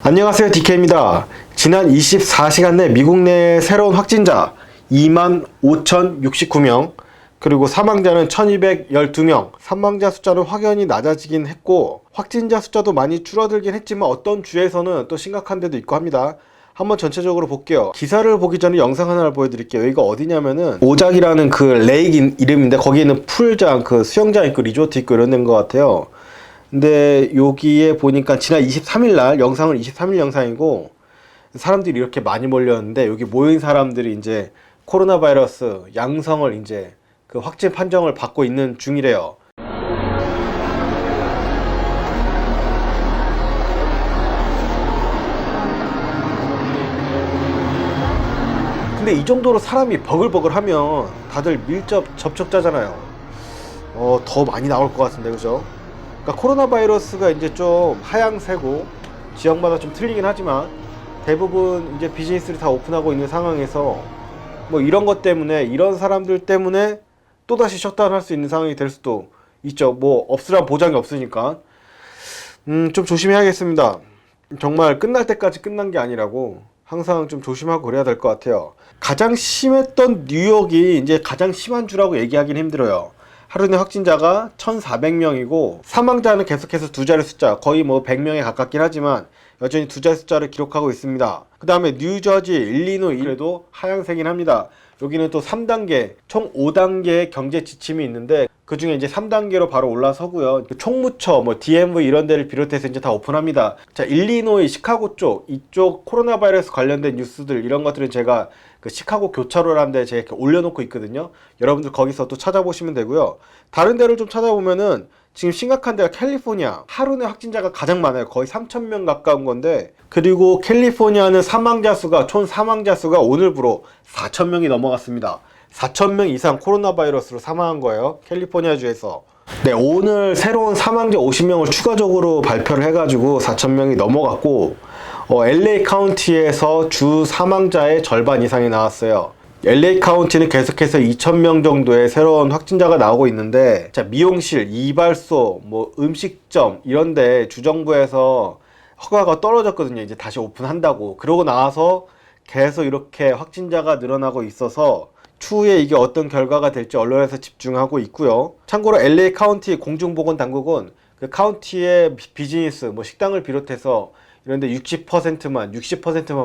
안녕하세요, DK입니다. 지난 24시간 내 미국 내 새로운 확진자 25,069명, 그리고 사망자는 1,212명, 사망자 숫자는 확연히 낮아지긴 했고 확진자 숫자도 많이 줄어들긴 했지만 어떤 주에서는 또 심각한 데도 있고 합니다. 한번 전체적으로 볼게요. 기사를 보기 전에 영상 하나를 보여드릴게요. 여기가 어디냐면은 오작이라는 그 레이크 이름인데 거기에 있는 풀장, 그 수영장 있고 리조트 있고 이런 데인 것 같아요. 근데 여기에 보니까 지난 23일날 영상은 23일 영상이고 사람들이 이렇게 많이 몰렸는데 여기 모인 사람들이 이제 코로나 바이러스 양성을 이제 그 확진 판정을 받고 있는 중이래요. 근데 이 정도로 사람이 버글버글 하면 다들 밀접 접촉자잖아요. 더 많이 나올 것 같은데, 그죠? 그러니까 코로나 바이러스가 이제 좀 하향세고 지역마다 좀 틀리긴 하지만 대부분 이제 비즈니스를 다 오픈하고 있는 상황에서 뭐 이런 것 때문에 이런 사람들 때문에 또다시 셧다운 할 수 있는 상황이 될 수도 있죠. 뭐 없으란 보장이 없으니까 좀 조심해야겠습니다. 정말 끝날 때까지 끝난 게 아니라고 항상 좀 조심하고 그래야 될 것 같아요. 가장 심했던 뉴욕이 이제 가장 심한 주라고 얘기하기는 힘들어요. 하루 내 확진자가 1,400명이고 사망자는 계속해서 두 자리 숫자, 거의 뭐 100명에 가깝긴 하지만 여전히 두 자리 숫자를 기록하고 있습니다. 그 다음에 뉴저지, 일리노이에도 하향세긴 합니다. 여기는 또 3단계, 총 5단계의 경제 지침이 있는데 그 중에 이제 3단계로 바로 올라서고요. 총무처, 뭐 DMV 이런 데를 비롯해서 이제 다 오픈합니다. 자, 일리노이, 시카고 쪽, 이쪽 코로나 바이러스 관련된 뉴스들 이런 것들은 제가 그 시카고 교차로라는 데 제가 이렇게 올려놓고 있거든요. 여러분들 거기서 또 찾아보시면 되고요. 다른 데를 좀 찾아보면은 지금 심각한 데가 캘리포니아, 하루 내 확진자가 가장 많아요. 거의 3,000명 가까운 건데, 그리고 캘리포니아는 총 사망자 수가 오늘부로 4,000명이 넘어갔습니다. 4,000명 이상 코로나 바이러스로 사망한 거예요, 캘리포니아 주에서. 네, 오늘 새로운 사망자 50명을 추가적으로 발표를 해가지고 4,000명이 넘어갔고, LA 카운티에서 주 사망자의 절반 이상이 나왔어요. LA 카운티는 계속해서 2,000명 정도의 새로운 확진자가 나오고 있는데, 자, 미용실, 이발소, 뭐 음식점 이런데 주정부에서 허가가 떨어졌거든요. 이제 다시 오픈한다고. 그러고 나와서 계속 이렇게 확진자가 늘어나고 있어서 추후에 이게 어떤 결과가 될지 언론에서 집중하고 있고요. 참고로 LA 카운티 공중보건당국은 그 카운티의 비즈니스, 뭐 식당을 비롯해서 이런데 60%만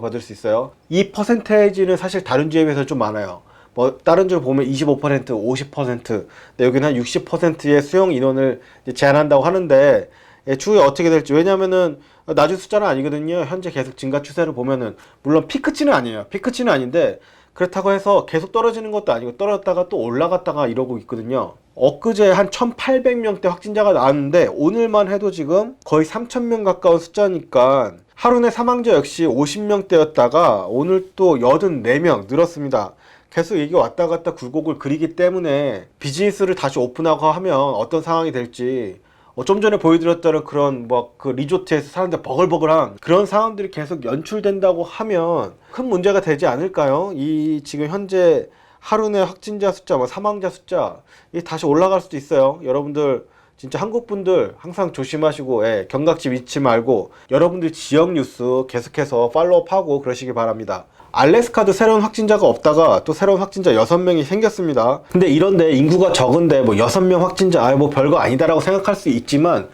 받을 수 있어요. 이 퍼센테이지는 사실 다른 주에 비해서 좀 많아요. 뭐 다른 주를 보면 25%, 50%, 근데 여기는 한 60%의 수용 인원을 제한한다고 하는데 추후에 어떻게 될지. 왜냐면은 낮은 숫자는 아니거든요. 현재 계속 증가 추세를 보면은 물론 피크치는 아니에요. 피크치는 아닌데 그렇다고 해서 계속 떨어지는 것도 아니고 떨어졌다가 또 올라갔다가 이러고 있거든요. 엊그제 한 1,800명대 확진자가 나왔는데 오늘만 해도 지금 거의 3,000명 가까운 숫자니까 하루 내 사망자 역시 50명대였다가 오늘 또 84명 늘었습니다. 계속 이게 왔다 갔다 굴곡을 그리기 때문에 비즈니스를 다시 오픈하고 하면 어떤 상황이 될지, 좀 전에 보여드렸던 그런 뭐 그 리조트에서 사람들 버글버글한 그런 상황들이 계속 연출된다고 하면 큰 문제가 되지 않을까요? 이 지금 현재 하루 내 확진자 숫자, 뭐 사망자 숫자 이 다시 올라갈 수도 있어요. 여러분들 진짜 한국 분들 항상 조심하시고, 경각심 잃지 말고 여러분들 지역 뉴스 계속해서 팔로우하고 그러시기 바랍니다. 알래스카도 새로운 확진자가 없다가 또 새로운 확진자 6명이 생겼습니다. 근데 이런데 인구가 적은데 뭐 6명 확진자 뭐 별거 아니다라고 생각할 수 있지만,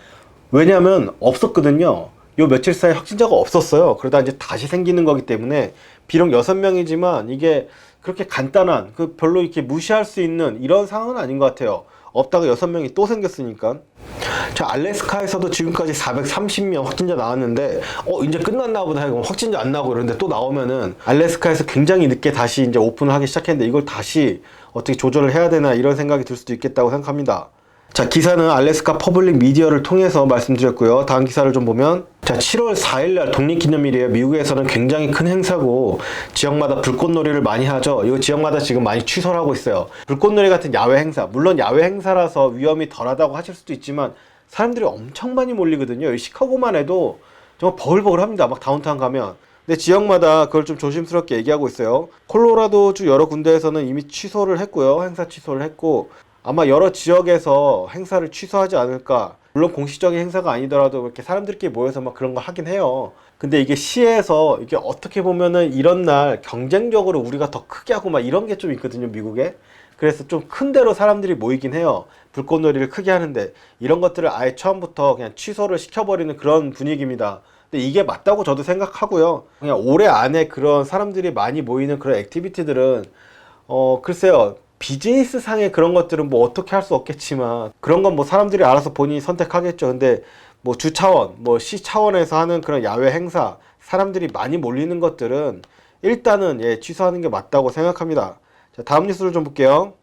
왜냐면 없었거든요. 요 며칠 사이에 확진자가 없었어요. 그러다 이제 다시 생기는 거기 때문에 비록 6명이지만 이게 그렇게 간단한, 별로 이렇게 무시할 수 있는 이런 상황은 아닌 것 같아요. 없다가 6명이 또 생겼으니까. 자, 알래스카에서도 지금까지 430명 확진자 나왔는데 이제 끝났나 보다 하고 확진자 안 나오고 이러는데 또 나오면은 알래스카에서 굉장히 늦게 다시 이제 오픈을 하기 시작했는데 이걸 다시 어떻게 조절을 해야 되나 이런 생각이 들 수도 있겠다고 생각합니다. 자, 기사는 알래스카 퍼블릭 미디어를 통해서 말씀드렸고요. 다음 기사를 좀 보면, 자, 7월 4일날 독립기념일이에요. 미국에서는 굉장히 큰 행사고 지역마다 불꽃놀이를 많이 하죠. 이 지역마다 지금 많이 취소를 하고 있어요. 불꽃놀이 같은 야외 행사, 물론 야외 행사라서 위험이 덜하다고 하실 수도 있지만 사람들이 엄청 많이 몰리거든요. 이 시카고만 해도 정말 버글버글합니다. 막 다운타운 가면. 근데 지역마다 그걸 좀 조심스럽게 얘기하고 있어요. 콜로라도주 여러 군데에서는 이미 취소를 했고요. 행사 취소를 했고, 아마 여러 지역에서 행사를 취소하지 않을까. 물론 공식적인 행사가 아니더라도 이렇게 사람들끼리 모여서 막 그런 거 하긴 해요. 근데 이게 시에서 이게 어떻게 보면은 이런 날 경쟁적으로 우리가 더 크게 하고 막 이런 게 좀 있거든요, 미국에. 그래서 좀 큰 데로 사람들이 모이긴 해요. 불꽃놀이를 크게 하는데 이런 것들을 아예 처음부터 그냥 취소를 시켜버리는 그런 분위기입니다. 근데 이게 맞다고 저도 생각하고요. 그냥 올해 안에 그런 사람들이 많이 모이는 그런 액티비티들은 글쎄요. 비즈니스 상의 그런 것들은 뭐 어떻게 할 수 없겠지만 그런 건 뭐 사람들이 알아서 본인이 선택하겠죠. 근데 뭐 주 차원, 뭐 시 차원에서 하는 그런 야외 행사, 사람들이 많이 몰리는 것들은 일단은 예, 취소하는 게 맞다고 생각합니다. 자, 다음 뉴스를 좀 볼게요.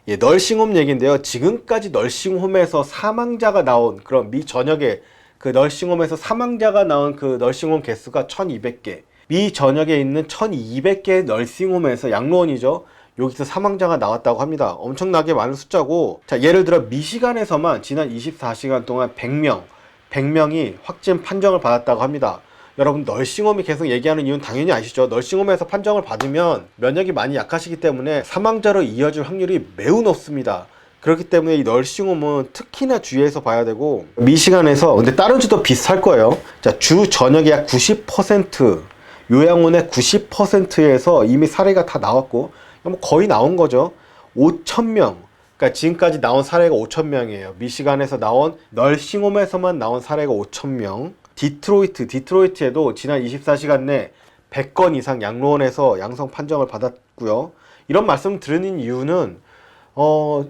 예, 널싱홈 얘기인데요. 지금까지 널싱홈에서 사망자가 나온 그런 미 전역에 그 널싱홈에서 사망자가 나온 그 널싱홈 개수가 1200개. 미 전역에 있는 1200개의 널싱홈에서 양로원이죠. 여기서 사망자가 나왔다고 합니다. 엄청나게 많은 숫자고, 자, 예를 들어 미시간에서만 지난 24시간 동안 100명이 확진 판정을 받았다고 합니다. 여러분, 널싱홈이 계속 얘기하는 이유는 당연히 아시죠? 널싱홈에서 판정을 받으면 면역이 많이 약하시기 때문에 사망자로 이어질 확률이 매우 높습니다. 그렇기 때문에 이 널싱홈은 특히나 주의해서 봐야 되고, 미시간에서, 근데 다른 주도 비슷할 거예요. 자, 주 전역의 약 90%, 요양원의 90%에서 이미 사례가 다 나왔고, 뭐 거의 나온 거죠. 5,000명. 그러니까 지금까지 나온 사례가 5,000명이에요. 미시간에서 나온 널싱홈에서만 나온 사례가 5,000명. 디트로이트에도 지난 24시간 내 100건 이상 양로원에서 양성 판정을 받았고요. 이런 말씀 드리는 이유는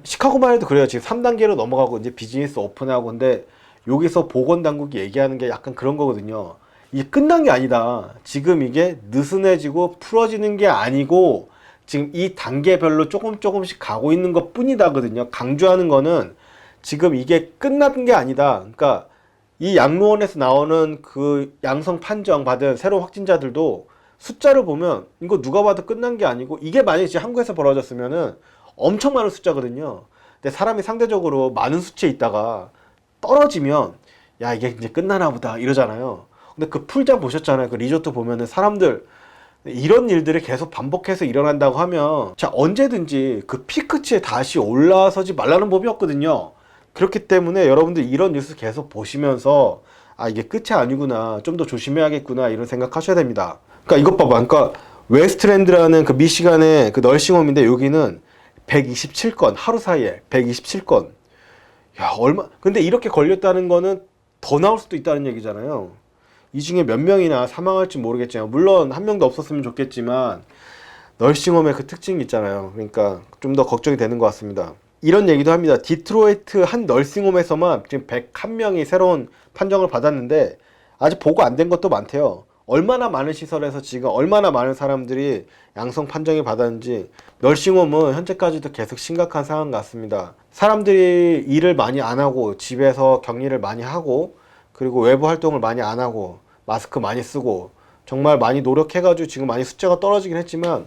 시카고만 해도 그래요. 지금 3단계로 넘어가고 이제 비즈니스 오픈하고, 근데 여기서 보건당국이 얘기하는 게 약간 그런 거거든요. 이게 끝난 게 아니다. 지금 이게 느슨해지고 풀어지는 게 아니고 지금 이 단계별로 조금씩 가고 있는 것 뿐이다거든요. 강조하는 거는 지금 이게 끝난 게 아니다. 그러니까 이 양로원에서 나오는 그 양성 판정 받은 새로운 확진자들도 숫자를 보면 이거 누가 봐도 끝난 게 아니고, 이게 만약에 지금 한국에서 벌어졌으면은 엄청 많은 숫자거든요. 근데 사람이 상대적으로 많은 수치에 있다가 떨어지면 야, 이게 이제 끝나나 보다 이러잖아요. 근데 그 풀장 보셨잖아요. 그 리조트 보면은 사람들 이런 일들이 계속 반복해서 일어난다고 하면 자, 언제든지 그 피크치에 다시 올라서지 말라는 법이 없거든요. 그렇기 때문에 여러분들 이런 뉴스 계속 보시면서 아, 이게 끝이 아니구나, 좀 더 조심해야겠구나, 이런 생각하셔야 됩니다. 그러니까 이것 봐봐. 그러니까 웨스트랜드라는 그 미시간의 그 널싱홈인데 여기는 127건, 하루 사이에 127건. 야, 근데 이렇게 걸렸다는 거는 더 나올 수도 있다는 얘기잖아요. 이 중에 몇 명이나 사망할지 모르겠지만, 물론 한 명도 없었으면 좋겠지만 널싱홈의 그 특징이 있잖아요. 그러니까 좀 더 걱정이 되는 것 같습니다. 이런 얘기도 합니다. 디트로이트 한 널싱홈에서만 지금 101명이 새로운 판정을 받았는데 아직 보고 안 된 것도 많대요. 얼마나 많은 시설에서 지금 얼마나 많은 사람들이 양성 판정이 받았는지. 널싱홈은 현재까지도 계속 심각한 상황 같습니다. 사람들이 일을 많이 안 하고 집에서 격리를 많이 하고, 그리고 외부 활동을 많이 안 하고 마스크 많이 쓰고 정말 많이 노력해가지고 지금 많이 숫자가 떨어지긴 했지만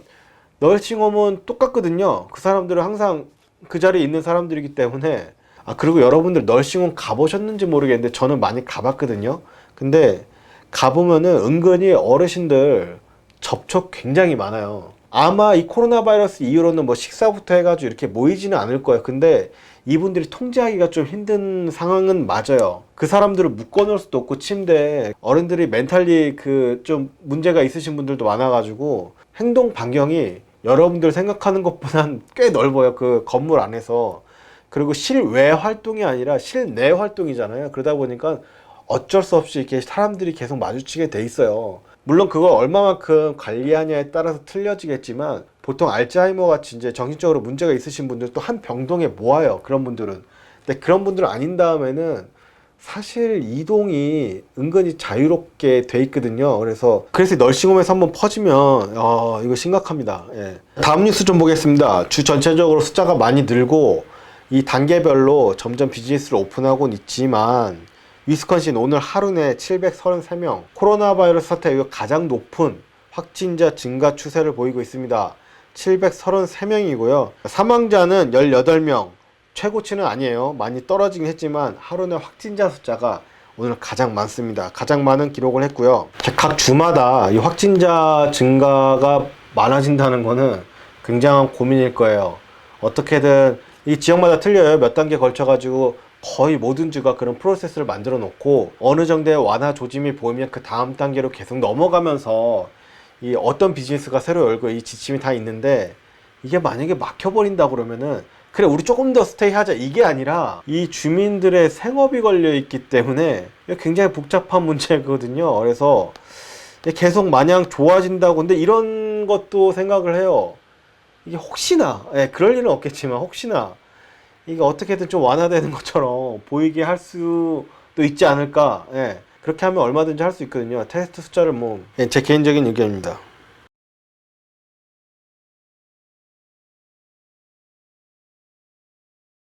널싱홈은 똑같거든요. 그 사람들은 항상 그 자리에 있는 사람들이기 때문에. 아, 그리고 여러분들 널싱홈 가보셨는지 모르겠는데 저는 많이 가봤거든요. 근데 가보면은 은근히 어르신들 접촉 굉장히 많아요. 아마 이 코로나 바이러스 이후로는 뭐 식사부터 해가지고 이렇게 모이지는 않을 거예요. 근데 이분들이 통제하기가 좀 힘든 상황은 맞아요. 그 사람들을 묶어놓을 수도 없고, 침대에 어른들이 멘탈리 그 좀 문제가 있으신 분들도 많아가지고 행동 반경이 여러분들 생각하는 것보단 꽤 넓어요. 그 건물 안에서. 그리고 실외 활동이 아니라 실내 활동이잖아요. 그러다 보니까 어쩔 수 없이 이렇게 사람들이 계속 마주치게 돼 있어요. 물론 그걸 얼마만큼 관리하냐에 따라서 틀려지겠지만 보통 알츠하이머 같이 이제 정신적으로 문제가 있으신 분들 또 한 병동에 모아요. 그런 분들은. 근데 그런 분들은 아닌 다음에는 사실 이동이 은근히 자유롭게 돼 있거든요. 그래서 널싱홈에서 한번 퍼지면 이거 심각합니다. 예. 다음 뉴스 좀 보겠습니다. 주 전체적으로 숫자가 많이 늘고 이 단계별로 점점 비즈니스를 오픈하고는 있지만 위스콘신 오늘 하루 내 733명, 코로나 바이러스 사태 이후 가장 높은 확진자 증가 추세를 보이고 있습니다. 733명이고요. 사망자는 18명. 최고치는 아니에요. 많이 떨어지긴 했지만 하루 내 확진자 숫자가 오늘 가장 많습니다. 가장 많은 기록을 했고요. 각 주마다 이 확진자 증가가 많아진다는 거는 굉장한 고민일 거예요. 어떻게든 이 지역마다 틀려요. 몇 단계 걸쳐가지고 거의 모든 주가 그런 프로세스를 만들어 놓고 어느 정도의 완화 조짐이 보이면 그 다음 단계로 계속 넘어가면서 이 어떤 비즈니스가 새로 열고 이 지침이 다 있는데, 이게 만약에 막혀버린다 그러면은 그래 우리 조금 더 스테이 하자 이게 아니라 이 주민들의 생업이 걸려 있기 때문에 굉장히 복잡한 문제거든요. 그래서 계속 마냥 좋아진다고, 근데 이런 것도 생각을 해요. 이게 혹시나, 그럴 일은 없겠지만 혹시나 이게 어떻게든 좀 완화되는 것처럼 보이게 할 수도 있지 않을까. 그렇게 하면 얼마든지 할 수 있거든요. 테스트 숫자를 제 개인적인 의견입니다.